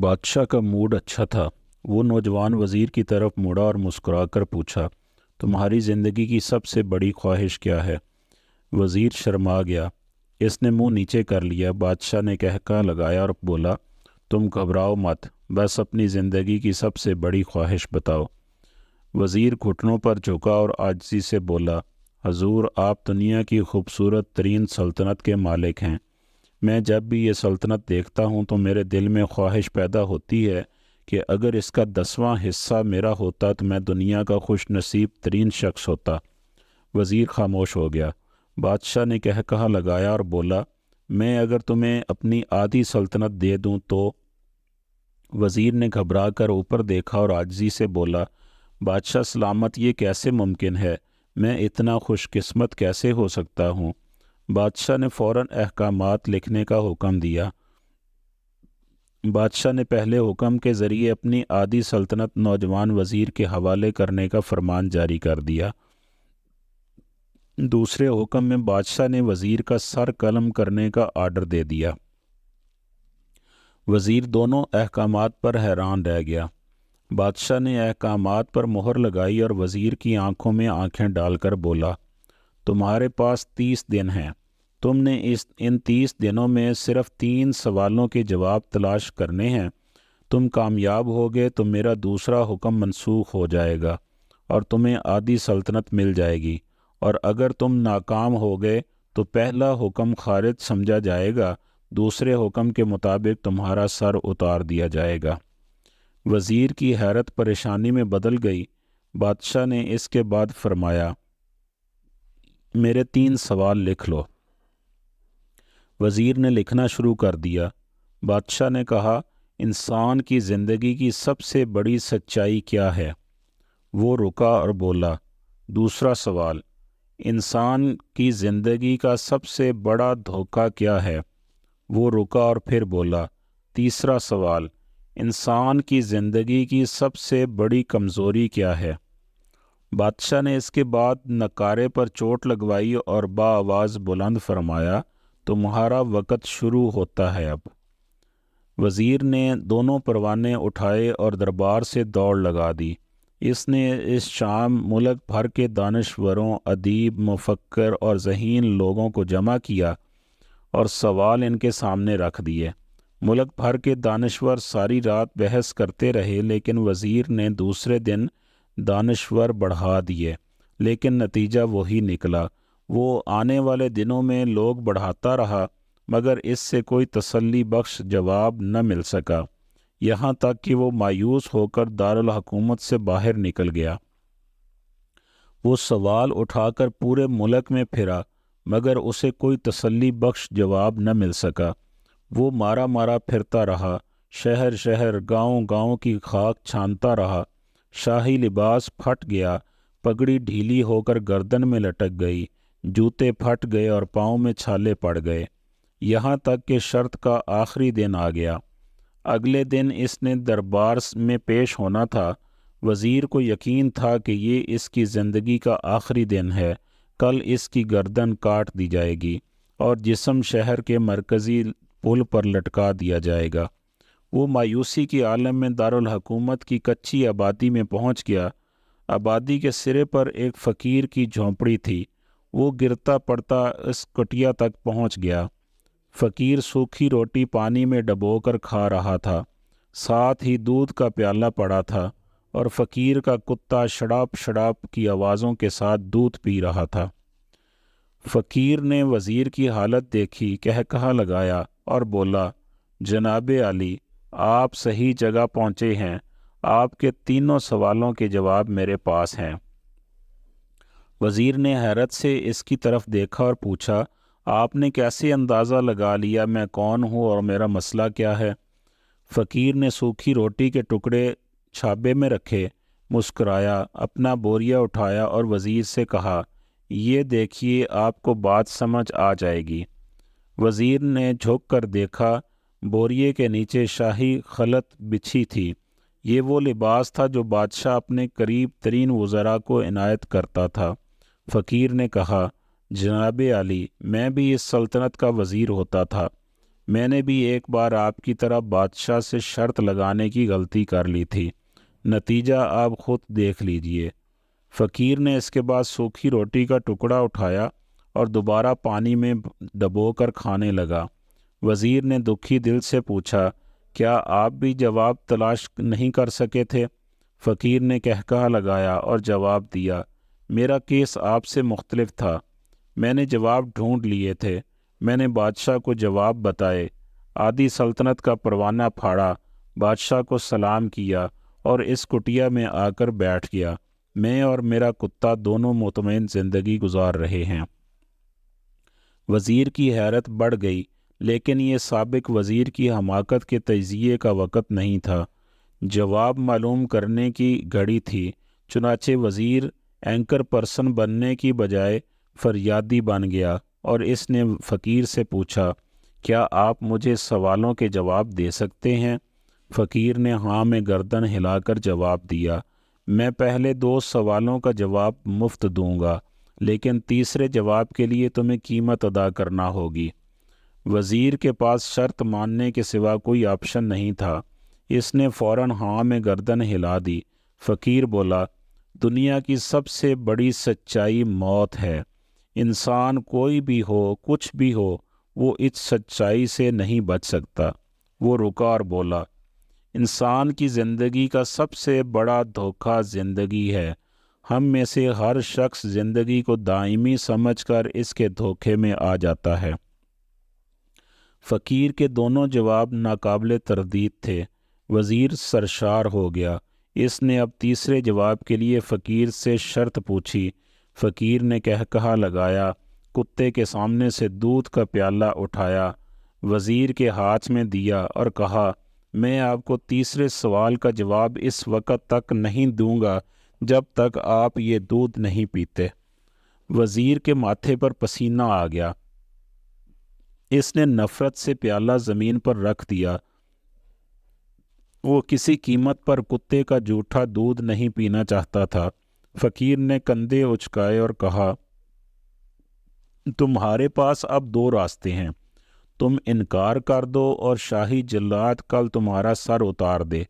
बादशाह का मूड अच्छा था। वो नौजवान वज़ीर की तरफ मुड़ा और मुस्कुराकर पूछा, तुम्हारी ज़िंदगी की सबसे बड़ी ख्वाहिश क्या है? वज़ीर शर्मा गया। इसने मुंह नीचे कर लिया। बादशाह ने कहका लगाया और बोला, तुम घबराओ मत, बस अपनी ज़िंदगी की सबसे बड़ी ख्वाहिश बताओ। वज़ीर घुटनों पर झुका और आजिज़ी से बोला, हजूर, आप दुनिया की खूबसूरत तरीन सल्तनत के मालिक हैं। मैं जब भी ये सल्तनत देखता हूँ तो मेरे दिल में ख्वाहिश पैदा होती है कि अगर इसका 10वां हिस्सा मेरा होता तो मैं दुनिया का खुश नसीब तरीन शख्स होता। वज़ीर खामोश हो गया। बादशाह ने कहा लगाया और बोला, मैं अगर तुम्हें अपनी आधी सल्तनत दे दूँ तो? वज़ीर ने घबरा कर ऊपर देखा और आजिज़ी से बोला, बादशाह सलामत, ये कैसे मुमकिन है? मैं इतना खुशकिस्मत कैसे हो सकता हूँ? बादशाह ने फ़ौरन अहकामात लिखने का हुक्म दिया। बादशाह ने पहले हुक्म के ज़रिए अपनी आधी सल्तनत नौजवान वज़ीर के हवाले करने का फरमान जारी कर दिया। दूसरे हुक्म में बादशाह ने वज़ीर का सर कलम करने का आर्डर दे दिया। वज़ीर दोनों अहकामात पर हैरान रह गया। बादशाह ने अहकामात पर मोहर लगाई और वज़ीर की आंखों में आंखें डालकर बोला, तुम्हारे पास 30 दिन हैं। तुमने इन 30 दिनों में सिर्फ 3 सवालों के जवाब तलाश करने हैं। तुम कामयाब होगे तो मेरा दूसरा हुक्म मनसूख हो जाएगा और तुम्हें आधी सल्तनत मिल जाएगी, और अगर तुम नाकाम हो गए तो पहला हुक्म खारिज समझा जाएगा। दूसरे हुक्म के मुताबिक तुम्हारा सर उतार दिया जाएगा। वज़ीर की हैरत परेशानी में बदल गई। बादशाह ने इसके बाद फरमाया, मेरे 3 सवाल लिख लो। वज़ीर ने लिखना शुरू कर दिया। बादशाह ने कहा, इंसान की ज़िंदगी की सबसे बड़ी सच्चाई क्या है? वो रुका और बोला, दूसरा सवाल, इंसान की ज़िंदगी का सबसे बड़ा धोखा क्या है? वो रुका और फिर बोला, तीसरा सवाल, इंसान की ज़िंदगी की सबसे बड़ी कमज़ोरी क्या है? बादशाह ने इसके बाद नकारे पर चोट लगवाई और बाआवाज़ बुलंद फरमाया, तुम्हारा वक़्त शुरू होता है अब। वज़ीर ने दोनों परवाने उठाए और दरबार से दौड़ लगा दी। इसने इस शाम मुल्क भर के दानश्वरों, अदीब, मुफक्कर और ज़हीन लोगों को जमा किया और सवाल इनके सामने रख दिए। मुल्क भर के दानश्वर सारी रात बहस करते रहे, लेकिन वज़ीर ने दूसरे दिन दानश्वर बढ़ा दिए, लेकिन नतीजा वही निकला। वो आने वाले दिनों में लोग बढ़ाता रहा, मगर इससे कोई तसल्ली बख्श जवाब न मिल सका, यहाँ तक कि वो मायूस होकर दारुल हुकूमत से बाहर निकल गया। वो सवाल उठाकर पूरे मुल्क में फिरा, मगर उसे कोई तसल्ली बख्श जवाब न मिल सका। वो मारा मारा फिरता रहा, शहर शहर, गांव गांव की खाक छानता रहा। शाही लिबास फट गया, पगड़ी ढीली होकर गर्दन में लटक गई, जूते फट गए और पाँव में छाले पड़ गए। यहाँ तक कि शर्त का आखिरी दिन आ गया। अगले दिन इसने दरबार में पेश होना था। वज़ीर को यकीन था कि ये इसकी ज़िंदगी का आखिरी दिन है। कल इसकी गर्दन काट दी जाएगी और जिस्म शहर के मरकज़ी पुल पर लटका दिया जाएगा। वो मायूसी की आलम में दारुल हुकूमत की कच्ची आबादी में पहुंच गया। आबादी के सिरे पर एक फ़कीर की झोंपड़ी थी। वो गिरता पड़ता इस कुटिया तक पहुंच गया। फ़कीर सूखी रोटी पानी में डबोकर खा रहा था, साथ ही दूध का प्याला पड़ा था, और फ़कीर का कुत्ता शड़ाप शड़ाप की आवाज़ों के साथ दूध पी रहा था। फ़कीर ने वज़ीर की हालत देखी, कहा लगाया और बोला, जनाबे आली, आप सही जगह पहुँचे हैं। आपके तीनों सवालों के जवाब मेरे पास हैं। वज़ीर ने हैरत से इसकी तरफ देखा और पूछा, आपने कैसे अंदाज़ा लगा लिया मैं कौन हूँ और मेरा मसला क्या है? फ़कीर ने सूखी रोटी के टुकड़े छाबे में रखे, मुस्कुराया, अपना बोरिया उठाया और वज़ीर से कहा, ये देखिए, आपको बात समझ आ जाएगी। वज़ीर ने झुक कर देखा। बोरिए के नीचे शाही खलत बिछी थी। ये वो लिबास था जो बादशाह अपने करीब तरीन वज़रा को इनायत करता था। फ़कीर ने कहा, जनाबे आली, मैं भी इस सल्तनत का वज़ीर होता था। میں نے بھی ایک بار آپ کی طرح بادشاہ سے شرط لگانے کی غلطی کر لی تھی، نتیجہ آپ خود دیکھ لیجئے۔ فقیر نے اس کے بعد سوکھی روٹی کا ٹکڑا اٹھایا اور دوبارہ پانی میں ڈبو کر کھانے لگا۔ وزیر نے دکھی دل سے پوچھا، کیا آپ بھی جواب تلاش نہیں کر سکے تھے؟ فقیر نے کہکہا لگایا اور جواب دیا، میرا کیس آپ سے مختلف تھا۔ میں نے جواب ڈھونڈ لیے تھے، میں نے بادشاہ کو جواب بتائے، آدھی سلطنت کا پروانہ پھاڑا، بادشاہ کو سلام کیا اور اس کٹیا میں آ کر بیٹھ گیا۔ میں اور میرا کتا دونوں مطمئن زندگی گزار رہے ہیں۔ وزیر کی حیرت بڑھ گئی، لیکن یہ سابق وزیر کی حماقت کے تجزیے کا وقت نہیں تھا، جواب معلوم کرنے کی گھڑی تھی۔ چنانچہ وزیر اینکر پرسن بننے کی بجائے فریادی بن گیا اور اس نے فقیر سے پوچھا، کیا آپ مجھے سوالوں کے جواب دے سکتے ہیں؟ فقیر نے ہاں میں گردن ہلا کر جواب دیا، میں پہلے 2 سوالوں کا جواب مفت دوں گا، لیکن تیسرے جواب کے لیے تمہیں قیمت ادا کرنا ہوگی۔ وزیر کے پاس شرط ماننے کے سوا کوئی آپشن نہیں تھا، اس نے فوراً ہاں میں گردن ہلا دی۔ فقیر بولا، دنیا کی سب سے بڑی سچائی موت ہے، انسان کوئی بھی ہو، کچھ بھی ہو، وہ اس سچائی سے نہیں بچ سکتا۔ وہ رکا اور بولا، انسان کی زندگی کا سب سے بڑا دھوکہ زندگی ہے، ہم میں سے ہر شخص زندگی کو دائمی سمجھ کر اس کے دھوکے میں آ جاتا ہے۔ فقیر کے دونوں جواب ناقابل تردید تھے۔ وزیر سرشار ہو گیا۔ اس نے اب تیسرے جواب کے لیے فقیر سے شرط پوچھی۔ فقیر نے کہکہا لگایا، کتے کے سامنے سے دودھ کا پیالہ اٹھایا، وزیر کے ہاتھ میں دیا اور کہا، میں آپ کو تیسرے سوال کا جواب اس وقت تک نہیں دوں گا جب تک آپ یہ دودھ نہیں پیتے۔ وزیر کے ماتھے پر پسینہ آ گیا۔ اس نے نفرت سے پیالہ زمین پر رکھ دیا۔ وہ کسی قیمت پر کتے کا جھوٹا دودھ نہیں پینا چاہتا تھا۔ فقیر نے کندھے اچکائے اور کہا، تمہارے پاس اب 2 راستے ہیں، تم انکار کر دو اور شاہی جلاد کل تمہارا سر اتار دے،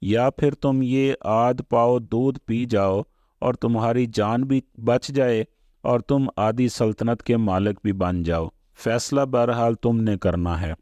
یا پھر تم یہ آدھ پاؤ دودھ پی جاؤ اور تمہاری جان بھی بچ جائے اور تم آدھی سلطنت کے مالک بھی بن جاؤ، فیصلہ بہرحال تم نے کرنا ہے۔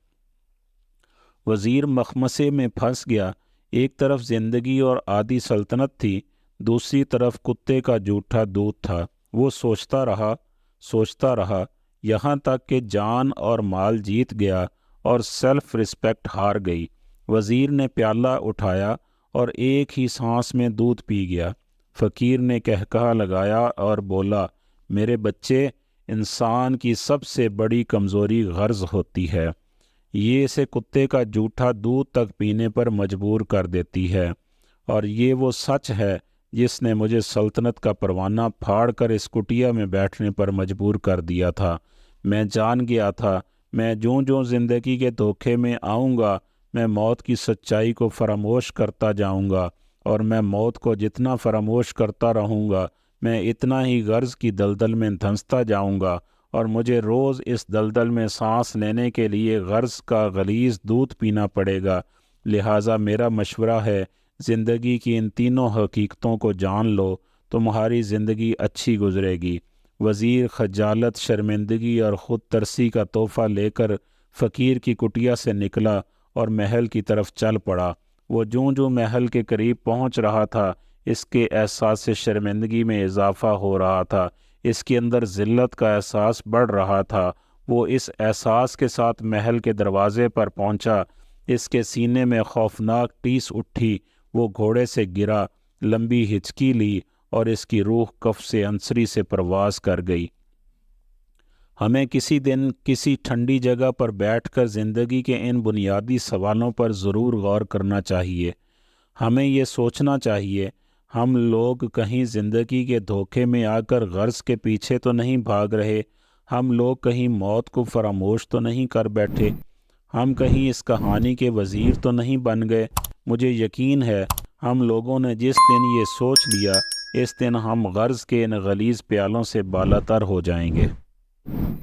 وزیر مخمصے میں پھنس گیا، ایک طرف زندگی اور آدھی سلطنت تھی، دوسری طرف کتے کا جھوٹا دودھ تھا۔ وہ سوچتا رہا یہاں تک کہ جان اور مال جیت گیا اور سیلف رسپیکٹ ہار گئی۔ وزیر نے پیالہ اٹھایا اور ایک ہی سانس میں دودھ پی گیا۔ فقیر نے کہکہا لگایا اور بولا، میرے بچے، انسان کی سب سے بڑی کمزوری غرض ہوتی ہے، یہ اسے کتے کا جھوٹا دودھ تک پینے پر مجبور کر دیتی ہے، اور یہ وہ سچ ہے جس نے مجھے سلطنت کا پروانہ پھاڑ کر اس کٹیا میں بیٹھنے پر مجبور کر دیا تھا۔ میں جان گیا تھا، میں جوں زندگی کے دھوکے میں آؤں گا، میں موت کی سچائی کو فراموش کرتا جاؤں گا، اور میں موت کو جتنا فراموش کرتا رہوں گا، میں اتنا ہی غرض کی دلدل میں دھنستا جاؤں گا، اور مجھے روز اس دلدل میں سانس لینے کے لیے غرض کا غلیظ دودھ پینا پڑے گا۔ لہٰذا میرا مشورہ ہے، زندگی کی ان تینوں حقیقتوں کو جان لو، تمہاری زندگی اچھی گزرے گی۔ وزیر خجالت، شرمندگی اور خود ترسی کا تحفہ لے کر فقیر کی کٹیا سے نکلا اور محل کی طرف چل پڑا۔ وہ جوں محل کے قریب پہنچ رہا تھا، اس کے احساس شرمندگی میں اضافہ ہو رہا تھا، اس کے اندر ذلت کا احساس بڑھ رہا تھا۔ وہ اس احساس کے ساتھ محل کے دروازے پر پہنچا، اس کے سینے میں خوفناک ٹیس اٹھی، وہ گھوڑے سے گرا، لمبی ہچکی لی اور اس کی روح کف سے انصری سے پرواز کر گئی۔ ہمیں کسی دن کسی ٹھنڈی جگہ پر بیٹھ کر زندگی کے ان بنیادی سوالوں پر ضرور غور کرنا چاہیے۔ ہمیں یہ سوچنا چاہیے، ہم لوگ کہیں زندگی کے دھوکے میں آ کر غرض کے پیچھے تو نہیں بھاگ رہے، ہم لوگ کہیں موت کو فراموش تو نہیں کر بیٹھے، ہم کہیں اس کہانی کے وزیر تو نہیں بن گئے۔ مجھے یقین ہے ہم لوگوں نے جس دن یہ سوچ لیا، اس دن ہم غرض کے ان غلیظ پیالوں سے بالاتر ہو جائیں گے۔